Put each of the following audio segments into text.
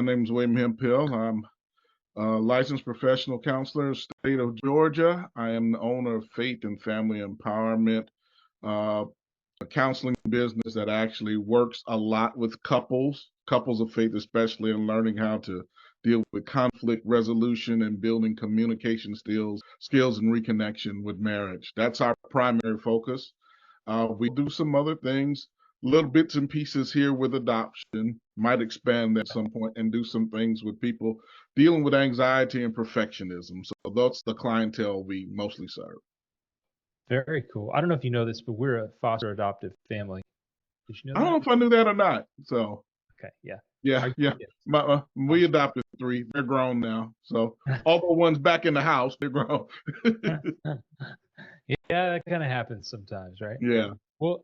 My name is William Hemphill. I'm a licensed professional counselor in the state of Georgia. I am the owner of Faith and Family Empowerment, uh, a counseling business that actually works a lot with couples of faith, especially in learning how to deal with conflict resolution and building communication skills and reconnection with marriage. That's our primary focus. We do some other things, little bits and pieces here with adoption, might expand at some point and do some things with people dealing with anxiety and perfectionism. So that's the clientele we mostly serve. Very cool. I don't know if you know this, but we're a foster adoptive family. Did you know I don't that? know if I knew that or not. So Okay, yeah. yeah, Are you yeah. kids? We adopted three. They're grown now. So all the ones back in the house, they're grown. Yeah, that kind of happens sometimes, right? Yeah. Well,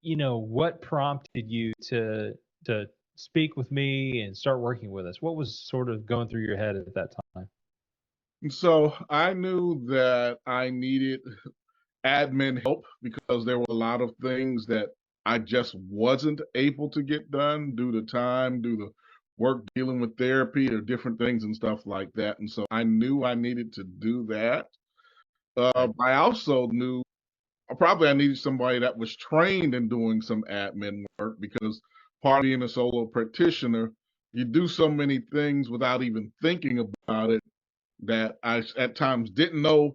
what prompted you to speak with me and start working with us? What was sort of going through your head at that time? So I knew that I needed admin help because there were a lot of things that I just wasn't able to get done due to time, due to work dealing with therapy or different things and stuff like that. And so I knew I needed to do that. Right. I also knew probably I needed somebody that was trained in doing some admin work because part of being a solo practitioner, you do so many things without even thinking about it that I at times didn't know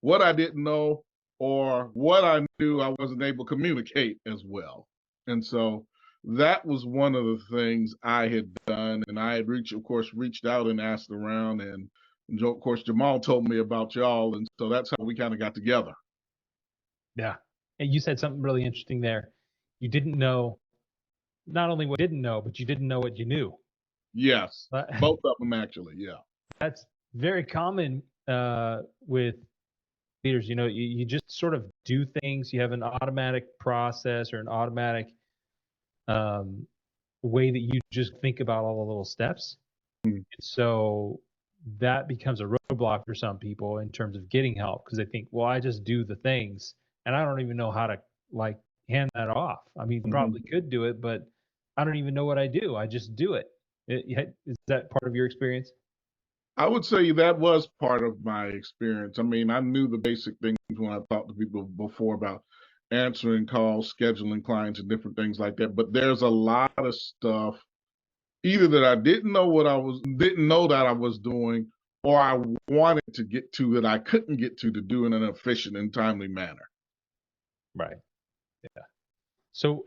what I didn't know or what I knew I wasn't able to communicate as well. And so that was one of the things I had done. And I had reached out and asked around. And of course, Jamal told me about y'all. And so that's how we kind of got together. Yeah. And you said something really interesting there. You didn't know not only what you didn't know, but you didn't know what you knew. Yes, Uh, both of them actually. Yeah. that's very common with leaders. You just sort of do things. You have an automatic process or an automatic um, way that you just think about all the little steps. Mm-hmm. So that becomes a roadblock for some people in terms of getting help because they think, well, I just do the things and I don't even know how to like hand that off. I mean, probably could do it, but I don't even know what I do. I just do it. Is that part of your experience? I would say that was part of my experience. I mean, I knew the basic things when I talked to people before about answering calls, scheduling clients, and different things like that. But there's a lot of stuff either that I didn't know that I was doing, or I wanted to get to that I couldn't get to do in an efficient and timely manner. Right. Yeah. So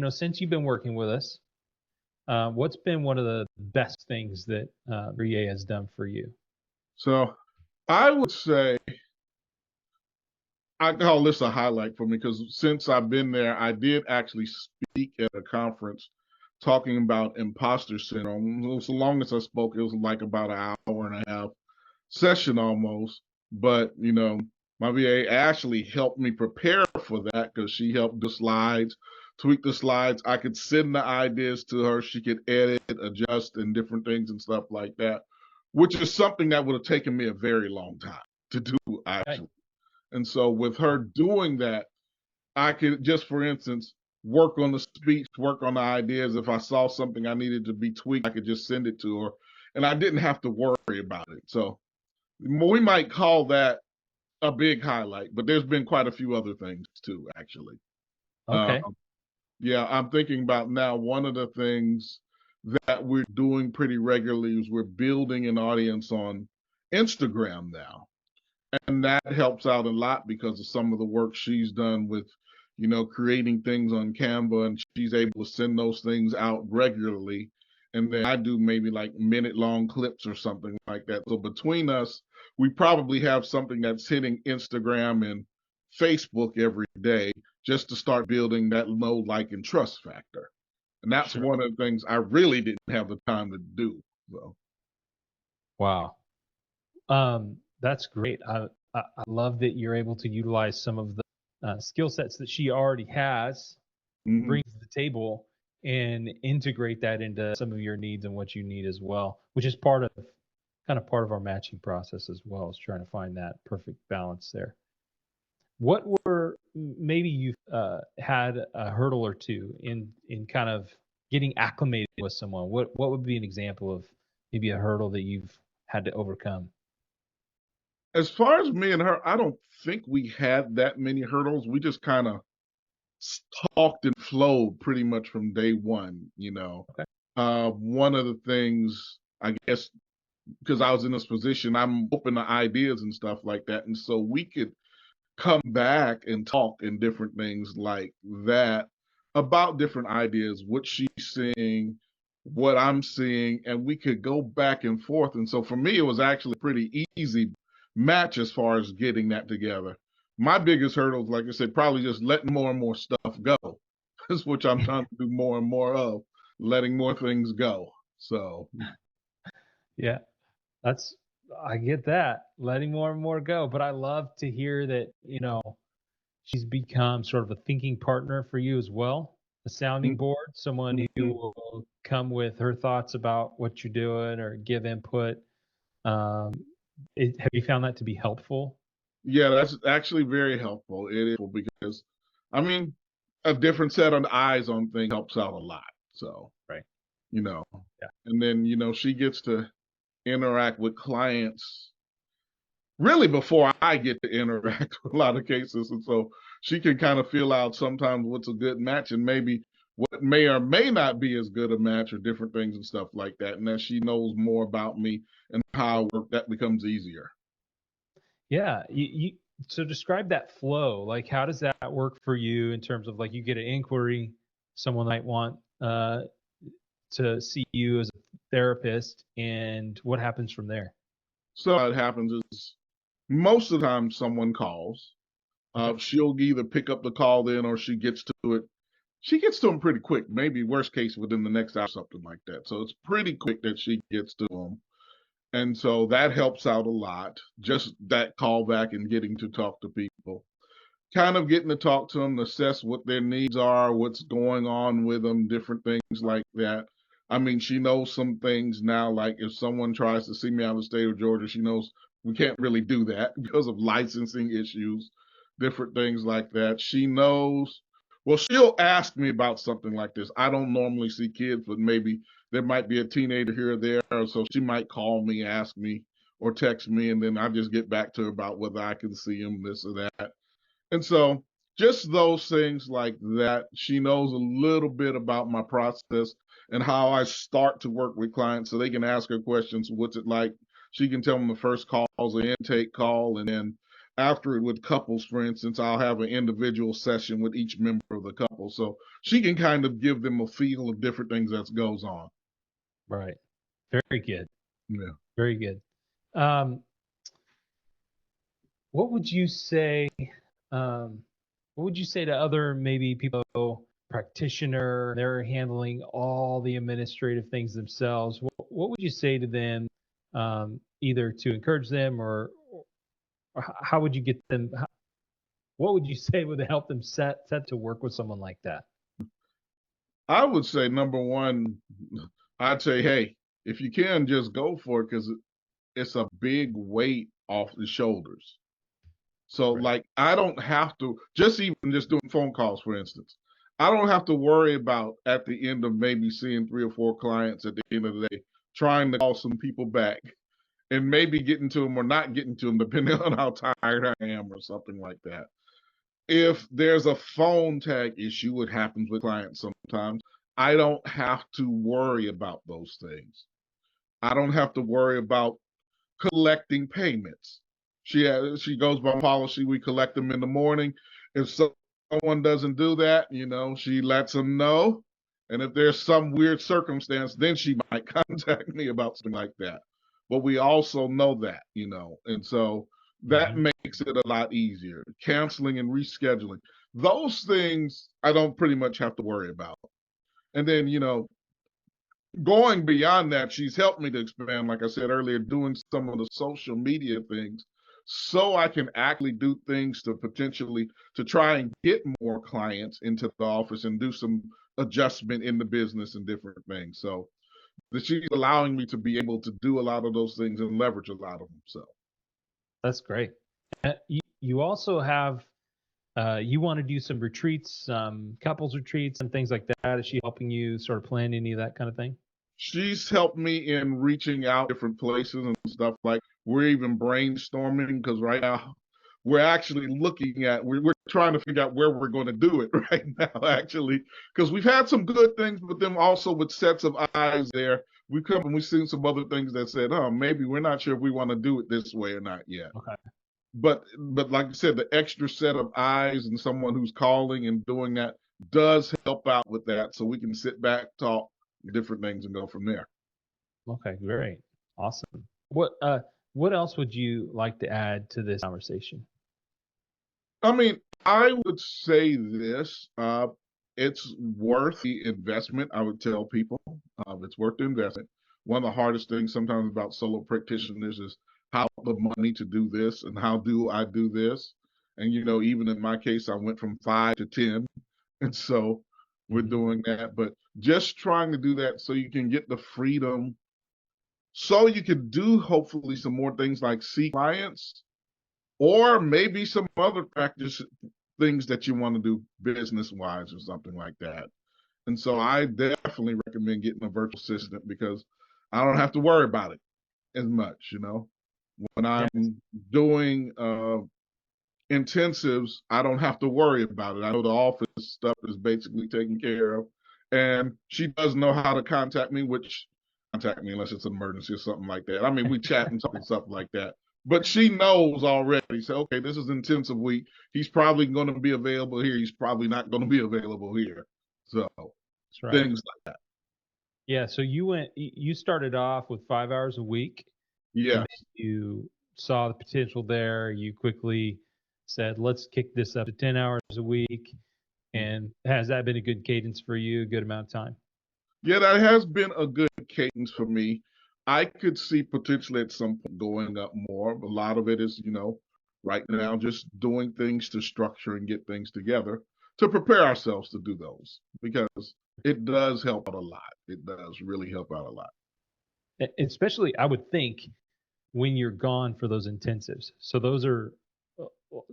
since you've been working with us, what's been one of the best things that REA has done for you? So I would say I call this a highlight for me because since I've been there, I did actually speak at a conference talking about imposter syndrome. So long as I spoke, it was like about an hour and a half session almost. But my VA actually helped me prepare for that because she helped the slides, tweak the slides. I could send the ideas to her. She could edit, adjust, and different things and stuff like that, which is something that would have taken me a very long time to do Right. actually. And so with her doing that, I could just, for instance, work on the speech, work on the ideas. If I saw something I needed to be tweaked, I could just send it to her. And I didn't have to worry about it. So we might call that a big highlight, but there's been quite a few other things too, actually. Uh, Okay. yeah, I'm thinking about now one of the things that we're doing pretty regularly is we're building an audience on Instagram now. And that helps out a lot because of some of the work she's done with, creating things on Canva, and she's able to send those things out regularly. And then I do maybe like minute-long clips or something like that. So between us, we probably have something that's hitting Instagram and Facebook every day just to start building that know, like, and trust factor. And that's Sure. one of the things I really didn't have the time to do. So. Wow. That's great. I love that you're able to utilize some of the skill sets that she already has, Mhm. bring to the table, and integrate that into some of your needs and what you need as well, which is part of our matching process as well, is trying to find that perfect balance there. What were maybe you've had a hurdle or two in kind of getting acclimated with someone? What would be an example of maybe a hurdle that you've had to overcome? As far as me and her, I don't think we had that many hurdles. We just kind of talked and flowed pretty much from day one, you know. Okay. One of the things, I guess, because I was in this position, I'm open to ideas and stuff like that. And so we could come back and talk and different things like that about different ideas, what she's seeing, what I'm seeing, and we could go back and forth. And so for me, it was actually a pretty easy match as far as getting that together. My biggest hurdles, like I said, probably just letting more and more stuff go. That's which I'm trying to do more and more of, letting more things go. So Yeah, that's I get that. Letting more and more go, but I love to hear that, she's become sort of a thinking partner for you as well, a sounding board, someone who mhm. will come with her thoughts about what you're doing or give input. Um, have you found that to be helpful? Yeah, that's actually very helpful. It is because, I mean, a different set of eyes on things helps out a lot. So, Right. you know, Yeah. and then, she gets to interact with clients really before I get to interact with a lot of cases. And so she can kind of feel out sometimes what's a good match and maybe what may or may not be as good a match or different things and stuff like that. And as she knows more about me and how I work, that becomes easier. Yeah. So describe that flow. Like, how does that work for you in terms of like you get an inquiry, someone might want to see you as a therapist, and what happens from there? So what happens is most of the time someone calls. Okay. She'll either pick up the call then or she gets to it. She gets to them pretty quick, maybe worst case within the next hour, something like that. So it's pretty quick that she gets to them. And so that helps out a lot, just that call back and getting to talk to people, kind of getting to talk to them, assess what their needs are, what's going on with them, different things like that. I mean, she knows some things now, like if someone tries to see me out of the state of Georgia, she knows we can't really do that because of licensing issues, different things like that. She knows, well, she'll ask me about something like this. I don't normally see kids, but maybe there might be a teenager here or there. So she might call me, ask me, or text me, and then I just get back to her about whether I can see him, this or that. And so just those things like that. She knows a little bit about my process and how I start to work with clients so they can ask her questions. What's it like? She can tell them the first call is an intake call. And then after it with couples, for instance, I'll have an individual session with each member of the couple. So she can kind of give them a feel of different things that goes on. Right. Very good. Yeah. Very good. Um, what would you say? Um, what would you say to other maybe people, practitioner, they're handling all the administrative things themselves? What would you say to them, either to encourage them or how would you get them? What would you say would help them set to work with someone like that? I would say number one, I'd say, hey, if you can, just go for it because it's a big weight off the shoulders. So Right. like I don't have to just doing phone calls, for instance. I don't have to worry about at the end of maybe seeing 3 or 4 clients at the end of the day, trying to call some people back and maybe getting to them or not getting to them, depending on how tired I am or something like that. If there's a phone tag issue, it happens with clients sometimes. I don't have to worry about those things. I don't have to worry about collecting payments. She goes by policy. We collect them in the morning. If someone doesn't do that, she lets them know. And if there's some weird circumstance, then she might contact me about something like that. But we also know that, and so that Hmm. makes it a lot easier. Canceling and rescheduling, those things I don't pretty much have to worry about. And then, going beyond that, she's helped me to expand, like I said earlier, doing some of the social media things so I can actually do things to potentially to try and get more clients into the office and do some adjustment in the business and different things. So that she's allowing me to be able to do a lot of those things and leverage a lot of them. So That's great. You also have You want to do some retreats, some couples retreats, and things like that. Is she helping you sort of plan any of that kind of thing? She's helped me in reaching out different places and stuff. Like we're even brainstorming because right now we're actually looking at we're trying to figure out where we're going to do it right now actually, because we've had some good things, but then also with sets of eyes there, we come and we've seen some other things that said, oh, maybe we're not sure if we want to do it this way or not yet. Okay. But like I said, the extra set of eyes and someone who's calling and doing that does help out with that, so we can sit back, talk different things, and go from there. Okay, great. Awesome. What else would you like to add to this conversation? I mean, I would say this: it's worth the investment. I would tell people it's worth the investment. One of the hardest things sometimes about solo practitioners is how the money to do this and how do I do this. And even in my case, I went from 5 to 10. And so we're Mhm. doing that, but just trying to do that so you can get the freedom, so you can do hopefully some more things like see clients or maybe some other practice things that you want to do business wise or something like that. And so I definitely recommend getting a virtual assistant because I don't have to worry about it as much. When I'm Yes. doing intensives, I don't have to worry about it. I know the office stuff is basically taken care of. And she does know how to contact me, which contact me unless it's an emergency or something like that. I mean, we chat and stuff like that. But she knows already. So, okay, this is intensive week. He's probably going to be available here. He's probably not going to be available here. So That's right. things like that. Yeah. So you started off with 5 hours a week, and Yes. then you saw the potential there. You quickly said, "Let's kick this up to 10 hours a week." And has that been a good cadence for you? A good amount of time? Yeah, that has been a good cadence for me. I could see potentially at some point going up more. A lot of it is, right now just doing things to structure and get things together to prepare ourselves to do those because it does help out a lot. It does really help out a lot. Especially, I would think when you're gone for those intensives. So those are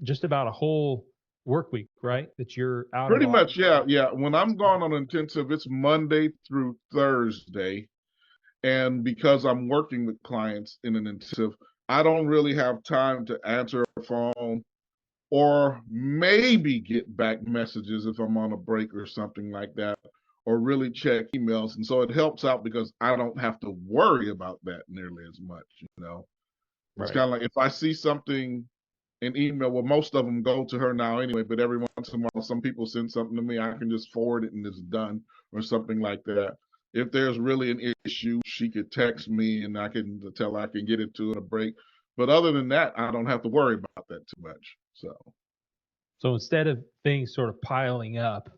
just about a whole work week, right? That you're out of Pretty office. much, yeah, yeah. When I'm gone on intensive, it's Monday through Thursday. And because I'm working with clients in an intensive, I don't really have time to answer a phone or maybe get back messages if I'm on a break or something like that, or really check emails. And so it helps out because I don't have to worry about that nearly as much. It's Right. kind of like if I see something in email, well, most of them go to her now anyway, but every once in a while, some people send something to me, I can just forward it and it's done or something like that. If there's really an issue, she could text me and I can tell her I can get it to her in a break. But other than that, I don't have to worry about that too much. So, So instead of things sort of piling up,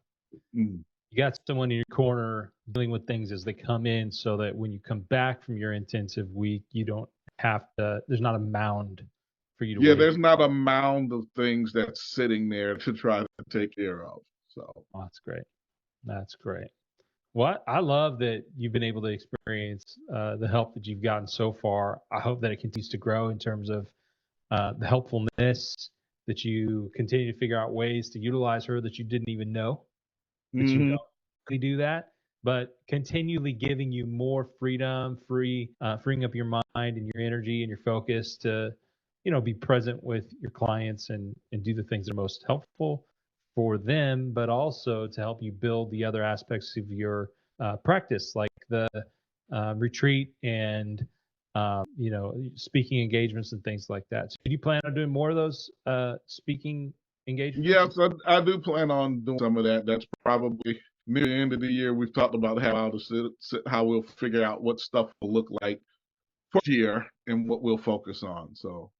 mm. you got someone in your corner dealing with things as they come in so that when you come back from your intensive week, you don't have to, there's not a mound for you to Yeah, wait. there's not a mound of things that's sitting there to try to take care of. So, Oh, that's great. That's great. Well, I love that you've been able to experience the help that you've gotten so far. I hope that it continues to grow in terms of the helpfulness, that you continue to figure out ways to utilize her that you didn't even know that you mhm. don't really do that, but continually giving you more freedom, freeing up your mind and your energy and your focus to, be present with your clients and do the things that are most helpful for them, but also to help you build the other aspects of your practice, like the retreat and speaking engagements and things like that. So, do you plan on doing more of those speaking engagements? Yes, I do plan on doing some of that. That's probably near the end of the year. We've talked about how we'll figure out what stuff will look like for the year and what we'll focus on. So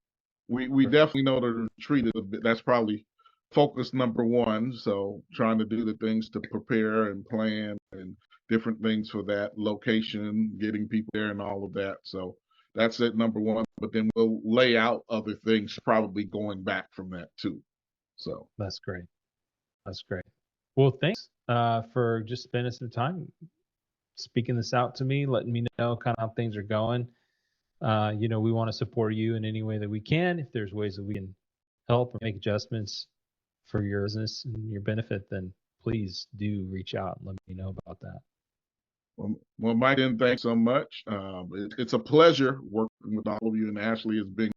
we definitely know the retreat is a bit, that's probably focus number one. So trying to do the things to prepare and plan and different things for that location, getting people there and all of that. So that's it, number one. But then we'll lay out other things probably going back from that too. So That's great. That's great. Well, thanks for just spending some time speaking this out to me, letting me know kind of how things are going. We want to support you in any way that we can. If there's ways that we can help or make adjustments, for your business and your benefit, then please do reach out and let me know about that. Well, Mike, thanks so much. It's a pleasure working with all of you, and Ashley has been